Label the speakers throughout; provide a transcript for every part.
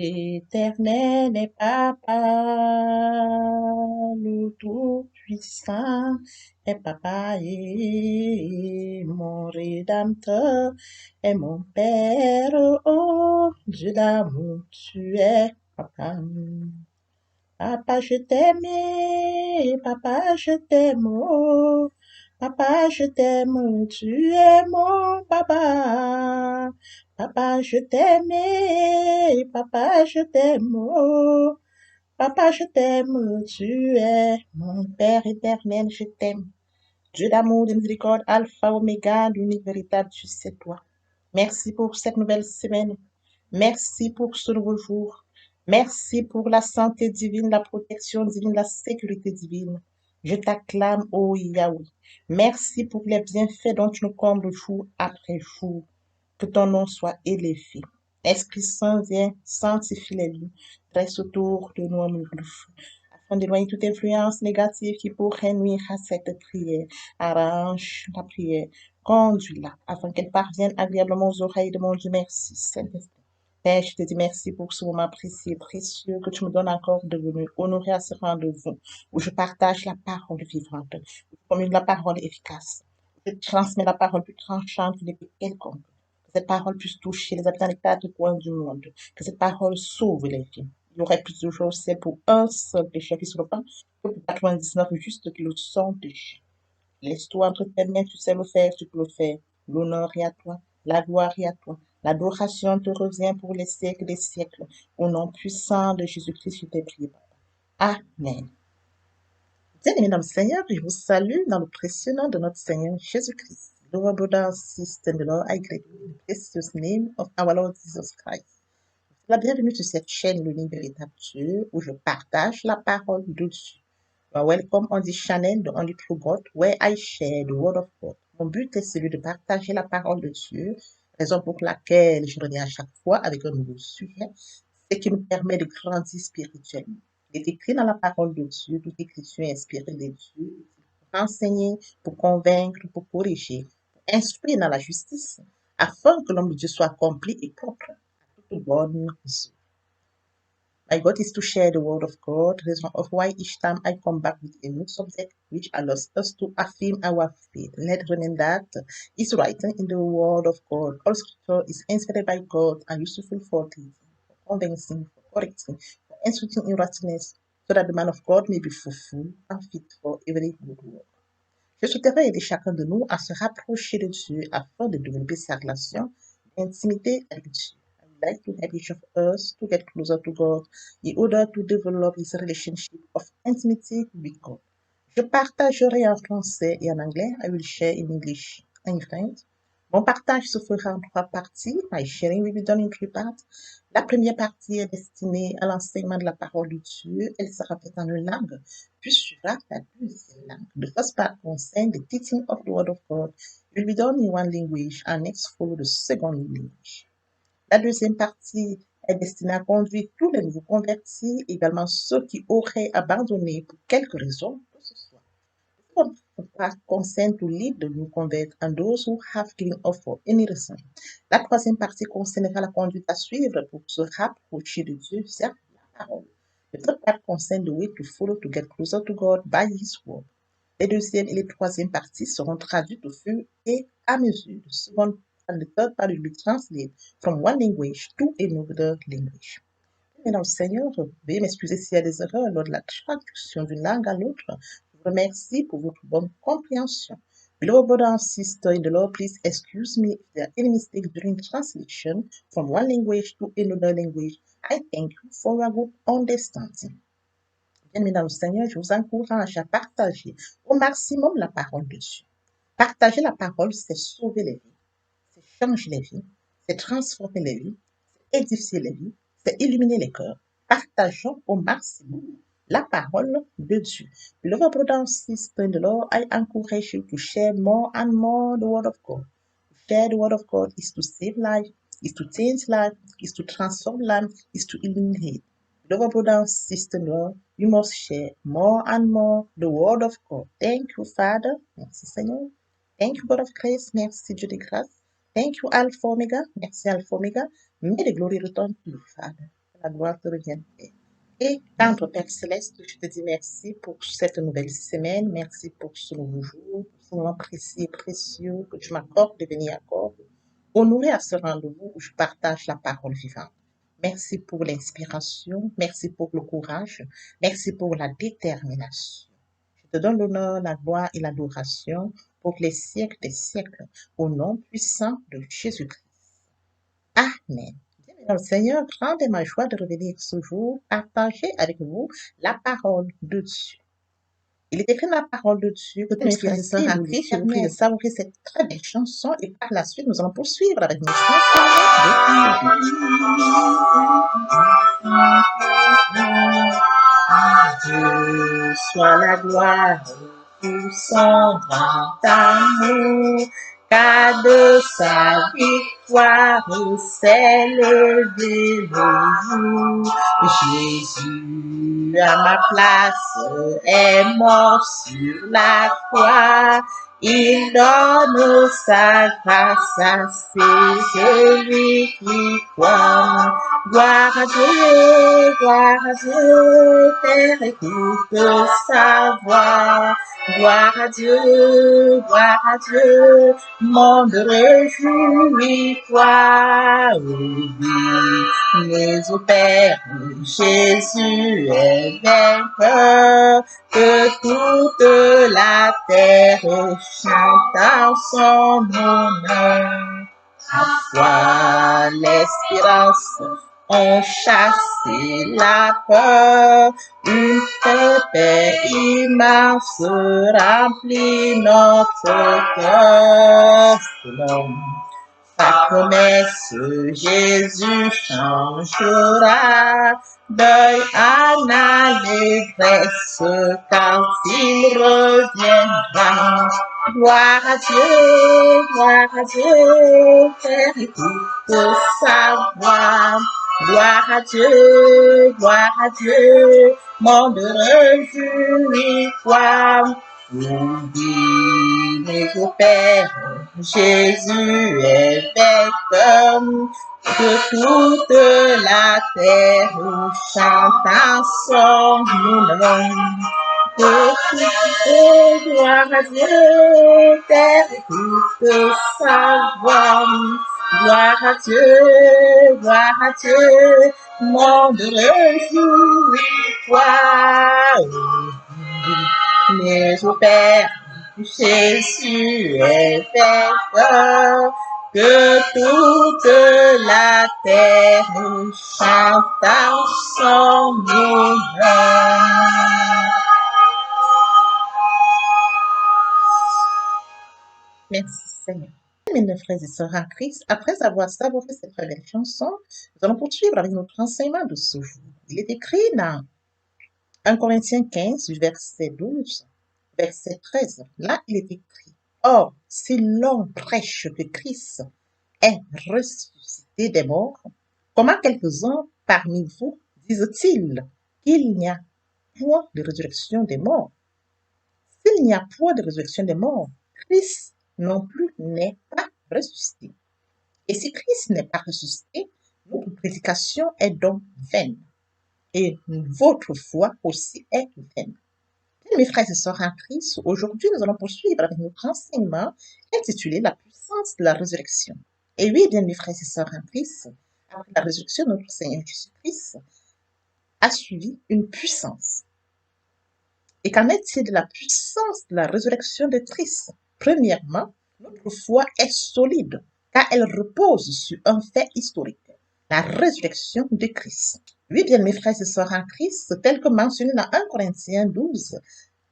Speaker 1: Éternel est Papa, le Tout-Puissant est Papa et mon Rédempteur est mon Père, oh Dieu d'amour, tu es Papa. Papa, je t'aime, papa, je t'aime, oh. Papa, je t'aime, tu es mon papa. Papa, je t'aime, papa, je t'aime, oh. Papa, je t'aime, tu es mon Père éternel, je t'aime. Dieu d'amour, de miséricorde, alpha, oméga, l'unique véritable, tu sais toi. Merci pour cette nouvelle semaine. Merci pour ce nouveau jour. Merci pour la santé divine, la protection divine, la sécurité divine. Je t'acclame, ô Yahweh. Merci pour les bienfaits dont tu nous combles jour après jour. Que ton nom soit élevé. Esprit Saint, viens, sanctifie les lieux. Reste autour de nous en mur de feu. Afin d'éloigner toute influence négative qui pourrait nuire à cette prière. Arrange la prière. Conduis-la afin qu'elle parvienne agréablement aux oreilles de mon Dieu. Merci, Saint-Esprit. Père, je te dis merci pour ce moment précieux, précieux que tu me donnes encore de venir honorer à ce rendez-vous où je partage la parole vivante, où je commune la parole efficace, où je transmets la parole plus tranchante qu'une épée quelconque. Que cette parole puisse toucher les habitants des quatre coins du monde, que cette parole sauve les vies. Il y aurait plus de choses, c'est pour un seul péché qui se repent que pour 99 justes qui le sont péchés. Laisse-toi entre tes mains, tu sais le faire, tu peux le faire. L'honneur est à toi, la gloire est à toi. L'adoration te revient pour les siècles des siècles. Au nom puissant de Jésus-Christ, je t'ai prié. Amen. Bien-aimés dans le Seigneur, je vous salue dans le précieux nom de notre Seigneur Jésus-Christ. Lord, brother, sister, the Lord, I greet you in the precious name of our Lord Jesus Christ. La bienvenue sur cette chaîne, l'unique véritable Dieu, où je partage la parole de Dieu. Welcome on this channel, the only true God, where I share the word of God. Mon but est celui de partager la parole de Dieu, raison pour laquelle je reviens à chaque fois avec un nouveau sujet, ce qui nous permet de grandir spirituellement. Il est écrit dans la parole de Dieu, toute écriture est inspirée de Dieu, pour enseigner, pour convaincre, pour corriger, pour instruire dans la justice, afin que l'homme de Dieu soit accompli et propre à toute bonne œuvre. My goal is to share the word of God, reason of why each time I come back with a new subject which allows us to affirm our faith. Let's remember that is written in the word of God. All scripture is inspired by God and useful for teaching, for convincing, for correcting, for instructing in righteousness, so that the man of God may be fulfilled and fit for every good work. Je souhaiterais aider chacun de nous à se rapprocher de Dieu afin de développer sa relation d'intimité avec Dieu. I would like to help each of us to get closer to God in order to develop his relationship of intimacy with God. Je partagerai en français et en anglais. I will share in English and in French. Mon partage se fera en trois parties. My sharing will be done in three parts. La première partie est destinée à l'enseignement de la parole de Dieu. Elle sera faite en une langue, puis suivra la deuxième langue. The first part concerns the teaching of the Word of God. It will be done in one language and next follow the second language. La deuxième partie est destinée à conduire tous les nouveaux convertis, également ceux qui auraient abandonné pour quelque raison que ce soit. The second part concerns to lead the new convert and those who have given up for any reason. La troisième partie concernera la conduite à suivre pour se rapprocher de Dieu via la parole. The third part concerns the way to follow to get closer to God by His word. Les deuxième et les troisième parties seront traduites au fur et à mesure. The second and the third part will be translated from one language to another language. Mais dans le Seigneur, veuillez m'excuser s'il y a des erreurs lors de la traduction d'une langue à l'autre. Je vous remercie pour votre bonne compréhension. Beloved brother and sister in the Lord, please excuse me if there are any mistakes during translation from one language to another language. I thank you for your good understanding. Bien, dans le Seigneur, je vous encourage à partager au maximum la parole de Dieu. Partager la parole, c'est sauver les vies, c'est changer les vies, c'est transformer les vies, c'est édifier les vies, c'est illuminer les cœurs. Partageons au maximum la parole de Dieu. Beloved brother and sister in the Lord, I encourage you to share more and more the word of God. To share the word of God is to save life, is to change life, is to transform life, is to illuminate. Beloved brother and sister in the Lord, you must share more and more the word of God. Thank you, Father. Merci, Seigneur. Thank you, God of grace. Merci, Dieu de grâce. Thank you, Alpha Omega. Merci, Alpha Omega. May the glory return to you, Father. la gloire te revienne. Et tendre Père Céleste, je te dis merci pour cette nouvelle semaine, merci pour ce nouveau jour, pour ce moment précis et précieux que tu m'accordes de venir encore, honoré à ce rendez-vous où je partage la parole vivante. Merci pour l'inspiration, merci pour le courage, merci pour la détermination. Je te donne l'honneur, la gloire et l'adoration pour les siècles des siècles, au nom puissant de Jésus-Christ. Amen. Bien, Seigneur, grande est ma joie de revenir ce jour, partager avec vous la parole de Dieu. Il est écrit dans la parole de Dieu que mes frères et sœurs en Christ, je vous prie de savourer cette très belle chanson et par la suite, nous allons poursuivre avec notre chanson de Dieu soit la gloire pour son grand amour, car de sa victoire s'est levé le jour. Jésus à ma place est mort sur la croix. Il donne sa grâce à celui qui croit. Gloire à Dieu, Père, écoute sa voix. Gloire à Dieu, monde réjouis-toi. Oui, mais au Père, Jésus est vainqueur, que toute la terre chante en son honneur. La foi, l'espérance ont chassé la peur, une paix immense remplit notre cœur. Sa promesse, Jésus changera, deuil en allégresse quand il reviendra. Gloire à Dieu, Père, écoute sa voix. Gloire à Dieu, monde réjouis-toi. Oui, mais au Père, Jésus est vainqueur, que toute la terre chante en son nom. Gloire à Dieu, Père, écoute sa voix. Gloire à Dieu, monde réjouis-toi. Mais au Père, Jésus est vainqueur, que toute la terre chante en son honneur. Merci Seigneur. Mes frères et sœurs en Christ, après avoir savouré cette très belle chanson, nous allons poursuivre avec notre enseignement de ce jour. Il est écrit dans 1 Corinthiens 15, verset 12, verset 13. Là, il est écrit, « Or, si l'on prêche que Christ est ressuscité des morts, comment quelques-uns parmi vous disent-ils qu'il n'y a point de résurrection des morts? S'il n'y a point de résurrection des morts, Christ non plus n'est pas ressuscité. Et si Christ n'est pas ressuscité, notre prédication est donc vaine. Et votre foi aussi est vaine. Mes frères et sœurs en Christ, aujourd'hui nous allons poursuivre avec notre enseignement intitulé La puissance de la résurrection. Et oui, bien mes frères et sœurs en Christ, après la résurrection de notre Seigneur Jésus-Christ a suivi une puissance. Et qu'en est-il de la puissance de la résurrection de Christ? Premièrement, notre foi est solide, car elle repose sur un fait historique, la résurrection de Christ. Oui, bien mes frères et sœurs en Christ, tel que mentionné dans 1 Corinthiens 12,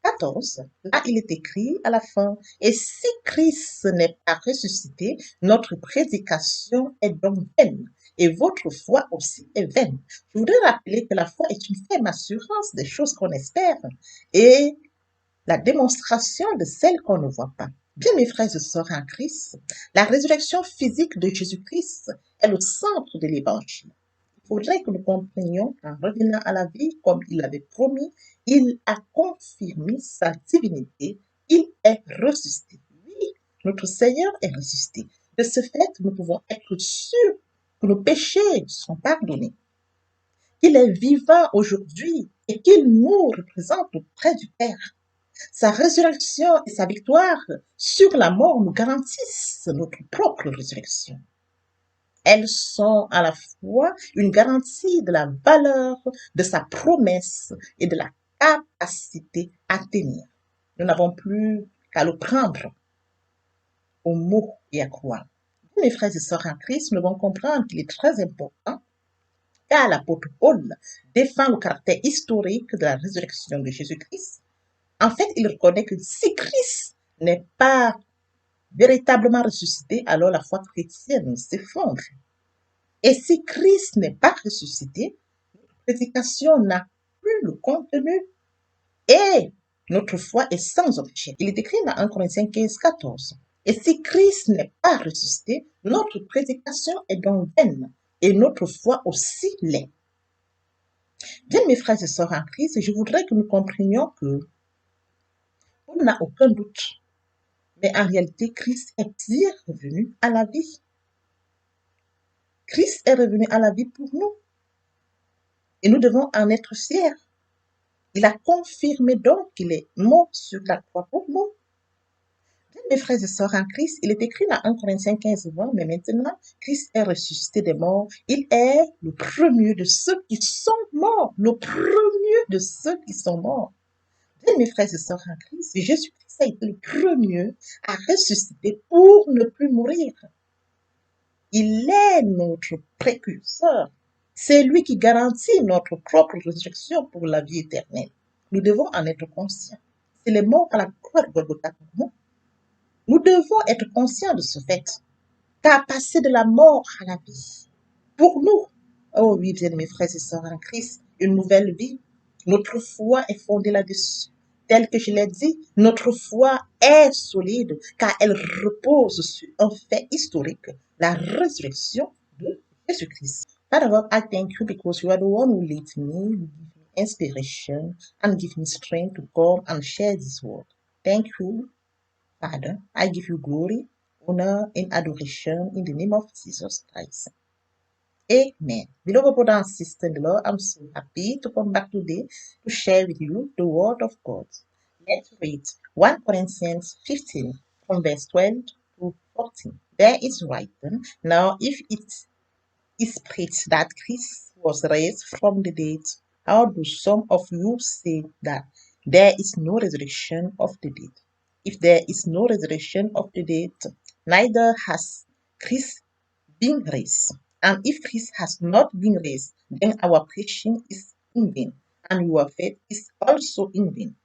Speaker 1: 14, là il est écrit à la fin, « Et si Christ n'est pas ressuscité, notre prédication est donc vaine, et votre foi aussi est vaine. » Je voudrais rappeler que la foi est une ferme assurance des choses qu'on espère et la démonstration de celles qu'on ne voit pas. Bien mes frères et sœurs en Christ, la résurrection physique de Jésus-Christ est le centre de l'évangile. Il faudrait que nous comprenions qu'en revenant à la vie comme il l'avait promis, il a confirmé sa divinité, il est ressuscité. Oui, notre Seigneur est ressuscité. De ce fait, nous pouvons être sûrs que nos péchés sont pardonnés. qu'il est vivant aujourd'hui et qu'il nous représente auprès du Père. Sa résurrection et sa victoire sur la mort nous garantissent notre propre résurrection. Elles sont à la fois une garantie de la valeur de sa promesse et de la capacité à tenir. Nous n'avons plus qu'à le prendre au mot et à croire. Mes frères et sœurs en Christ, nous devons comprendre qu'il est très important car l'apôtre Paul défend le caractère historique de la résurrection de Jésus-Christ. En fait, il reconnaît que si Christ n'est pas véritablement ressuscité, alors la foi chrétienne s'effondre. Et si Christ n'est pas ressuscité, notre prédication n'a plus le contenu et notre foi est sans objet. Il est écrit dans 1 Corinthiens 15, 14. Et si Christ n'est pas ressuscité, notre prédication est donc vaine et notre foi aussi l'est. Bien, mes frères et sœurs en Christ, je voudrais que nous comprenions que on n'a aucun doute, mais en réalité, Christ est bien revenu à la vie. Christ est revenu à la vie pour nous et nous devons en être fiers. Il a confirmé donc qu'il est mort sur la croix pour nous. Mes frères et sœurs en Christ, il est écrit dans 1 Corinthiens 15, 20, mais maintenant, Christ est ressuscité des morts. Il est le premier de ceux qui sont morts. Le premier de ceux qui sont morts. Bien, mes frères et sœurs en Christ, Jésus-Christ a été le premier à ressusciter pour ne plus mourir. Il est notre précurseur. C'est lui qui garantit notre propre résurrection pour la vie éternelle. Nous devons en être conscients. C'est le mort à la croix de Golgotha pour nous. Nous devons être conscients de ce fait, car passer de la mort à la vie, pour nous, oh oui, bien mes frères et sœurs en Christ, une nouvelle vie, notre foi est fondée là-dessus. Tel que je l'ai dit, notre foi est solide, car elle repose sur un fait historique, la résurrection de Jésus-Christ. Father God, I thank you because you are the one who leads me, give me inspiration, and give me strength to come and share this word. Thank you, Father. I give you glory, honor, and adoration in the name of Jesus Christ. Amen. Beloved brother and sister in the Lord, I'm so happy to come back today to share with you the word of God. Let's read 1 Corinthians 15 from verse 12 to 14. There is written, now if it is preached that Christ was raised from the dead, how do some of you say that there is no resurrection of the dead? If there is no resurrection of the dead, neither has Christ been raised. And if Christ has not been raised, then our preaching is in vain, and your faith is also in vain.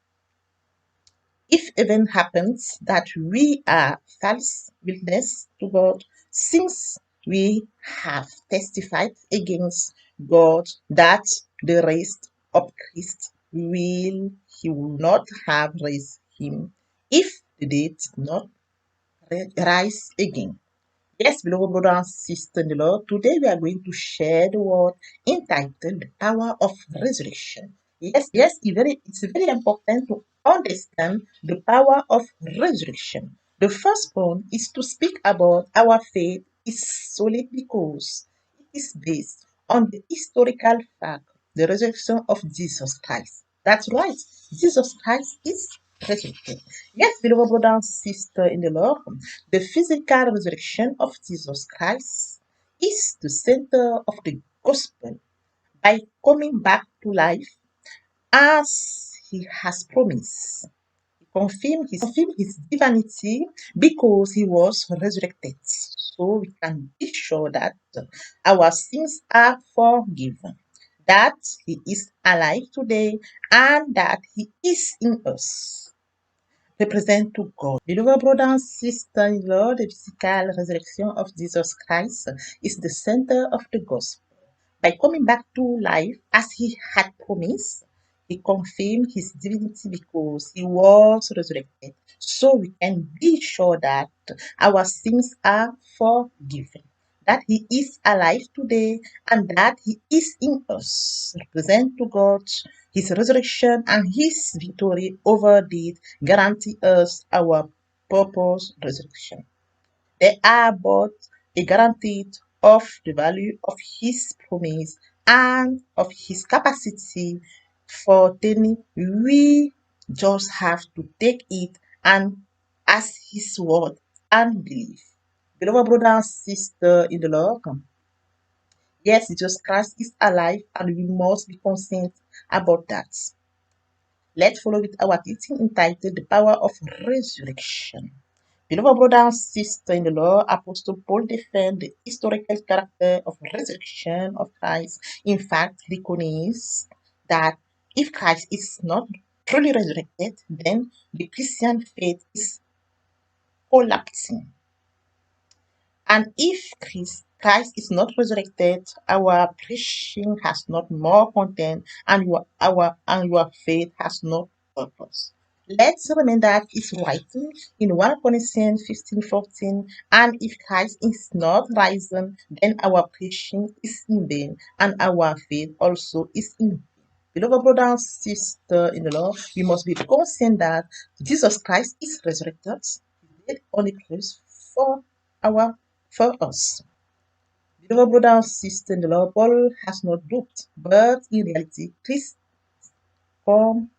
Speaker 1: If even happens that we are false witness to God, since we have testified against God that the raised of Christ he will not have raised him if the dead did not rise again. Yes, beloved brother and sister in the Lord, today we are going to share the word entitled The Power of Resurrection. Yes, it's very important to understand the power of resurrection. The first point is to speak about our faith is solid because it is based on the historical fact, the resurrection of Jesus Christ. That's right, Jesus Christ is resurrected. Yes, beloved brother and sister in the Lord, the physical resurrection of Jesus Christ is the center of the gospel by coming back to life as he has promised. He confirmed his divinity because he was resurrected. So we can be sure that our sins are forgiven, that he is alive today, and that he is in us represent to God. Beloved brother and sister in Lord, the physical resurrection of Jesus Christ is the center of the gospel. By coming back to life as he had promised, he confirmed his divinity because he was resurrected. So we can be sure that our sins are forgiven, that he is alive today, and that he is in us. Represent to God his resurrection and his victory over death guarantee us our purpose resurrection. They are both a guarantee of the value of his promise and of his capacity for things, we just have to take it and as his word and believe. Beloved brother and sister in the Lord, yes, Jesus Christ is alive and we must be concerned about that. Let's follow with our teaching entitled The Power of Resurrection. Beloved brother and sister in the Lord, Apostle Paul defends the historical character of resurrection of Christ. In fact, he recognizes that if Christ is not truly resurrected, then the Christian faith is collapsing. And if Christ is not resurrected, our preaching has not more content and your faith has no purpose. Let's remember that it's writing in 1 Corinthians 15:14, and if Christ is not risen, then our preaching is in vain, and our faith also is in vain. Beloved brother and sister in the Lord, we must be conscious that Jesus Christ is resurrected. He died on the cross our for us. Beloved brother and sister in the Lord, Paul has not duped, but in reality, Christ come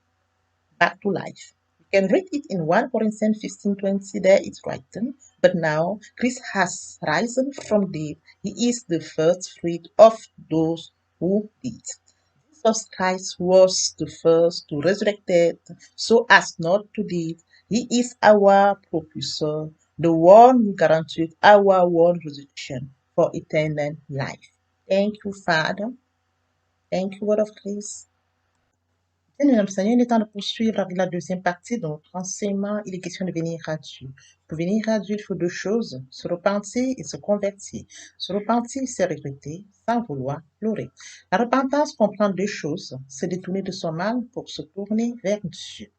Speaker 1: back to life. You can read it in 1 Corinthians 15:20, there it's written, but now Christ has risen from dead. He is the first fruit of those who did. Jesus Christ was the first to resurrected so as not to die. He is our propulsor, the one who guaranteed our one resurrection for eternal life. Thank you, Father. Thank you, Word of Christ. Bien, nous Seigneur, il est temps de poursuivre avec la deuxième partie de notre enseignement. Il est question de venir à Dieu. Pour venir à Dieu, il faut deux choses, se repentir et se convertir. Se repentir, c'est regretter, sans vouloir pleurer. La repentance comprend deux choses, se détourner de son mal pour se tourner vers Dieu.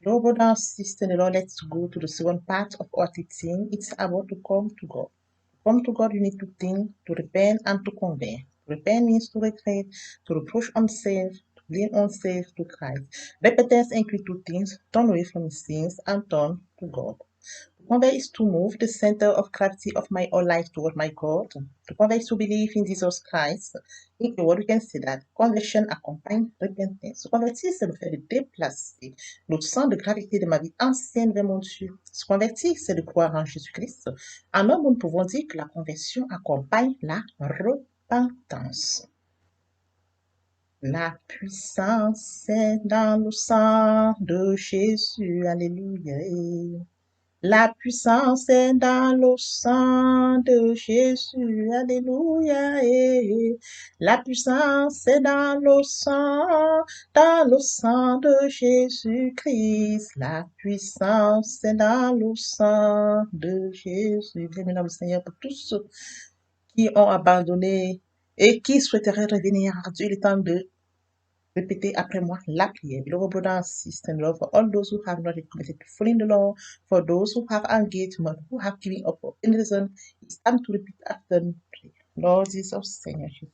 Speaker 1: Lord, brother and sister, in the Lord, let's go to the second part of our teaching. It's about to come to God. To come to God, you need to think, to repent, and to convert. To repent means to regret, to reproach oneself, to blame oneself to Christ. Repentance includes two things: turn away from sins and turn to God. To convert is to move the center of gravity of my whole life toward my God. To convert is to believe in Jesus Christ. In a word, we can say that conversion accompagne repentance. Se convertir, c'est le fait de déplacer le centre de gravité de ma vie ancienne vers mon Dieu. Se convertir, c'est de croire en Jésus-Christ. En homme, nous pouvons dire que la conversion accompagne la repentance. La puissance est dans le sang de Jésus. Alléluia. La puissance est dans le sang de Jésus. Alléluia. La puissance est dans le sang de Jésus-Christ. La puissance est dans le sang de Jésus. Bien, le Seigneur, pour tous ceux qui ont abandonné et qui souhaiteraient revenir à Dieu, il est temps de répétez après moi la prière. Beloved brother and sister in love, for all those who have not committed to following the law, for those who have engagement, who have given up for any reason, it's time to repeat after me. Lord Jesus, Seigneur Jésus,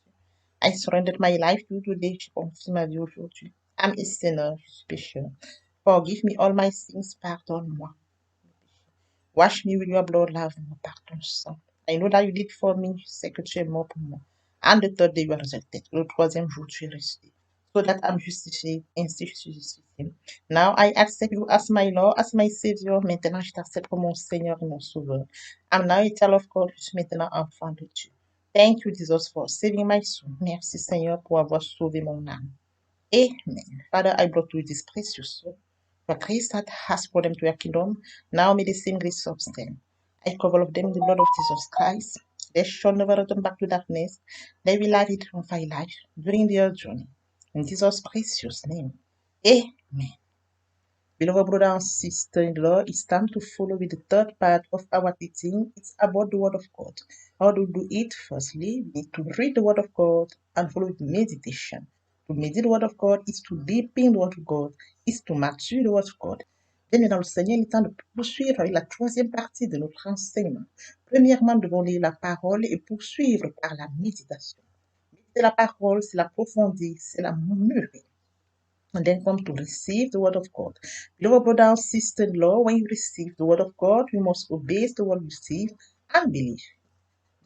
Speaker 1: I surrendered my life to you today. Je confie ma vie aujourd'hui. I'm a sinner, je suis pécheur. Forgive me all my sins, pardonne-moi. Wash me with your blood, lave-moi par ton sang. I know that you did for me, je sais que tu es mort pour moi. And the third day you are resurrected. Le troisième jour, tu es resté. So that I'm justified, ainsi je suis justifié. Now I accept you as my Lord, as my Savior. Maintenant, je t'accepte comme mon Seigneur et mon Sauveur. I'm now a child of God, je suis maintenant enfant de Dieu. Thank you, Jesus, for saving my soul. Merci, Seigneur, pour avoir sauvé mon âme. Amen. Father, I brought you this precious soul. For Christ that has brought them to your kingdom, now may the same grace sustain. I cover of them in the blood of Jesus Christ. They shall never return back to darkness. They will live it on fire life during their journey. In Jesus' precious name. Amen. Beloved brother and sister in the Lord, it's time to follow with the third part of our teaching. It's about the Word of God. How to do it? Firstly, we need to read the Word of God and follow with meditation. To méditer the Word of God is to deepen the Word of God, is to mature the Word of God. Bien, dans le Seigneur, il est temps de poursuivre avec la troisième partie de notre enseignement. Premièrement, nous devons lire la parole et poursuivre par la méditation. Méditer la parole, c'est l'approfondir, c'est la mûrir. And then come to receive the word of God. Beloved brother and sister in law, when you receive the word of God, you must obey the word you receive and believe.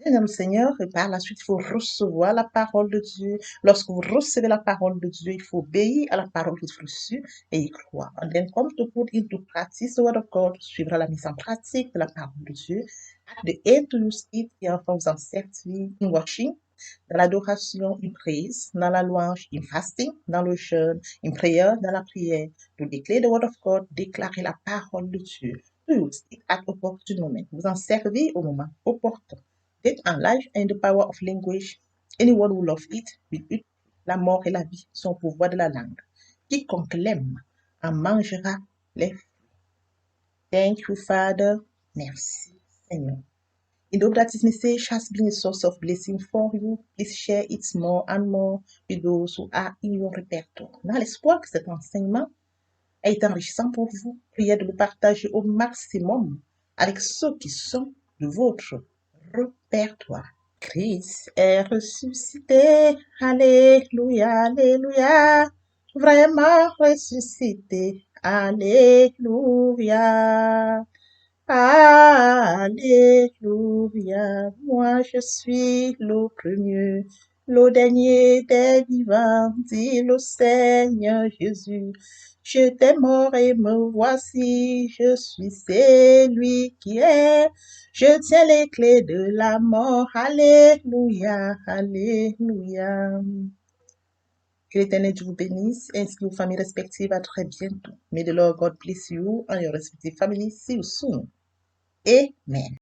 Speaker 1: Bien, le Seigneur, et par la suite, il faut recevoir la parole de Dieu. Lorsque vous recevez la parole de Dieu, il faut obéir à la parole que vous reçue et y croire. And then come to put into practice the word of God, suivre la mise en pratique de la parole de Dieu. At the end, to use it, et enfin vous en servir in worship, dans l'adoration, in praise, dans la louange, in fasting, dans le jeûne, in prayer, dans la prière, to declare the word of God, déclarer la parole de Dieu. To use it at opportune moment. Vous en servez au moment opportun. Death and life and the power of language. Anyone who loves it will eat. La mort et la vie sont au pouvoir de la langue. Quiconque l'aime en mangera les fruits. Thank you, Father. Merci, Seigneur. In hope that this message has been a source of blessing for you, please share it more and more with those who are in your répertoire. Dans l'espoir que cet enseignement est enrichissant pour vous, priez de le partager au maximum avec ceux qui sont de votre répertoire. Christ est ressuscité, alléluia, alléluia, vraiment ressuscité, alléluia. Alléluia, moi je suis le premier, le dernier des vivants, dit le Seigneur Jésus. Je t'ai mort et me voici, je suis celui qui est. Je tiens les clés de la mort, alléluia, alléluia. Que l'Éternel Dieu vous bénisse, ainsi que vos familles respectives. À très bientôt. May the Lord God bless you and your respective families. See you soon. Amen.